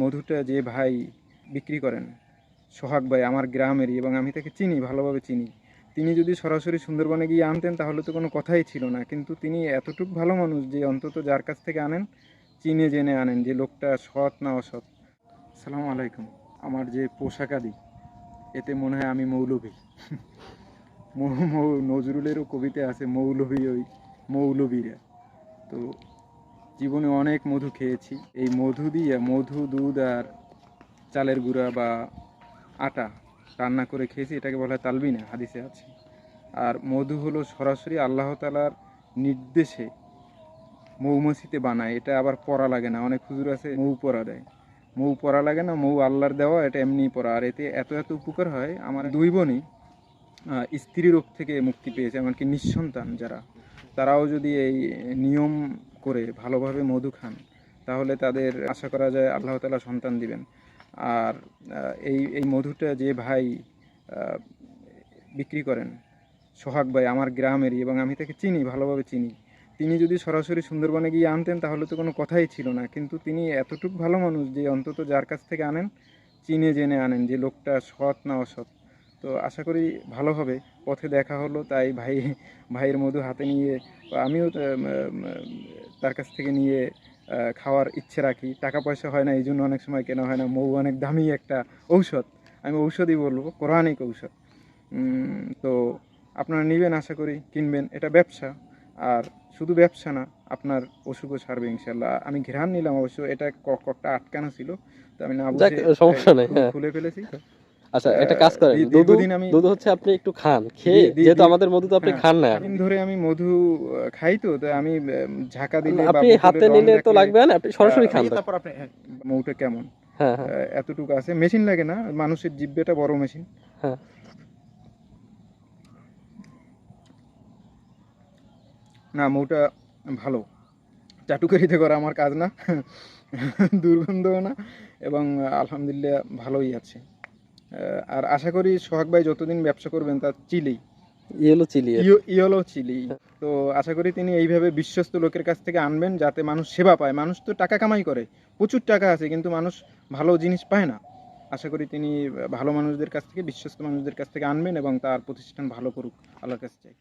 মধুটা যে ভাই বিক্রি করেন, সোহাগ ভাই আমার গ্রামেরই, এবং আমি তাকে চিনি, ভালোভাবে চিনি। তিনি যদি সরাসরি সুন্দরবনে গিয়ে আনতেন তাহলে তো কোনো কথাই ছিল না, কিন্তু তিনি এতটুক ভালো মানুষ যে অন্তত যার কাছ থেকে আনেন চিনে জেনে আনেন যে লোকটা সৎ না অসৎ। আসসালামু আলাইকুম। আমার যে পোশাকাদি, এতে মনে হয় আমি মৌলভী। নজরুলেরও কবিতা আছে, মৌলভী ওই মৌলভীরা। তো জীবনে অনেক মধু খেয়েছি। এই মধু দিয়ে, মধু, দুধ আর চালের গুঁড়া বা আটা রান্না করে খেয়েছি, এটাকে বলা হয় তালবিনা, হাদিসে আছে। আর মধু হলো সরাসরি আল্লাহ তাআলার নির্দেশে মৌমাছিতে বানায়, এটা আবার পড়া লাগে না। অনেক হুজুর আছে মৌ পড়া দেয়, মৌ পড়া লাগে না, মৌ আল্লাহর দেওয়া, এটা এমনি পড়া। আর এতে এত এত উপকার হয়। আমার দুই বোনই স্ত্রী রোগ থেকে মুক্তি পেয়েছে, এমনকি নিঃসন্তান যারা, তারাও যদি এই নিয়ম করে ভালোভাবে মধু খান তাহলে তাদের আশা করা যায় আল্লাহ তাআলা সন্তান দিবেন। আর এই এই মধুটা যে ভাই বিক্রি করেন, সোহাগ ভাই আমার গ্রামেরই, এবং আমি তাকে চিনি, ভালোভাবে চিনি। তিনি যদি সরাসরি সুন্দরবনে গিয়ে আনতেন তাহলে তো কোনো কথাই ছিল না, কিন্তু তিনি এতটুকু ভালো মানুষ যে অন্তত যার কাছ থেকে আনেন চিনে জেনে আনেন যে লোকটা সৎ না অসৎ। তো আশা করি ভালো হবে। পথে দেখা হলো, তাই ভাইয়ের মধু হাতে নিয়ে আমিও তার কাছ থেকে নিয়ে খাওয়ার ইচ্ছে রাখি। টাকা পয়সা হয় না, এই জন্য অনেক সময় কেনা হয় না। মৌ অনেক দামি একটা ঔষধ, আমি ঔষধই বলবো, কোরআনিক ঔষধ। তো আপনারা নেবেন, আশা করি কিনবেন, এটা ব্যবসা। আর শুধু ব্যবসা না, আপনার অসুখও সারবে ইনশাল্লাহ। আমি ঘ্রাণ নিলাম অবশ্য, এটা ককটা আটকানো ছিল, তো আমি না বুঝে সমস্যা নেই, খুলে ফেলেছি। আচ্ছা, একটা কাজ করেন, দীর্ঘদিন আমি দুধ হচ্ছে আপনি একটু খান, খেয়ে যেহেতু আমাদের মধু তো আপনি খান না, দিন ধরে আমি মধু খাই, তো তাই আমি ঝাঁকা দিলে বা আপনি হাতে নিলে তো লাগবে না, আপনি সরাসরি খান। তারপর আপনি মৌটা কেমন, হ্যাঁ হ্যাঁ, এতটুকু আছে, মেশিন লাগে না, মানুষের জিহ্বাটা বড় মেশিন। হ্যাঁ, না, মৌটা ভালো, চাটুকারিতে করা আমার কাজ না, দুর্গন্ধও না, এবং আলহামদুলিল্লাহ ভালোই আছে। আর আশা করি সোহাগ ভাই যতদিন ব্যবসা করবেন তার চিলি, ইয়েলো চিলি, তো আশা করি তিনি এইভাবে বিশ্বস্ত লোকের কাছ থেকে আনবেন যাতে মানুষ সেবা পায়। মানুষ তো টাকা কামাই করে, প্রচুর টাকা আছে, কিন্তু মানুষ ভালো জিনিস পায় না। আশা করি তিনি ভালো মানুষদের কাছ থেকে, বিশ্বস্ত মানুষদের কাছ থেকে আনবেন এবং তার প্রতিষ্ঠান ভালো করুক, আল্লাহর কাছে চাই।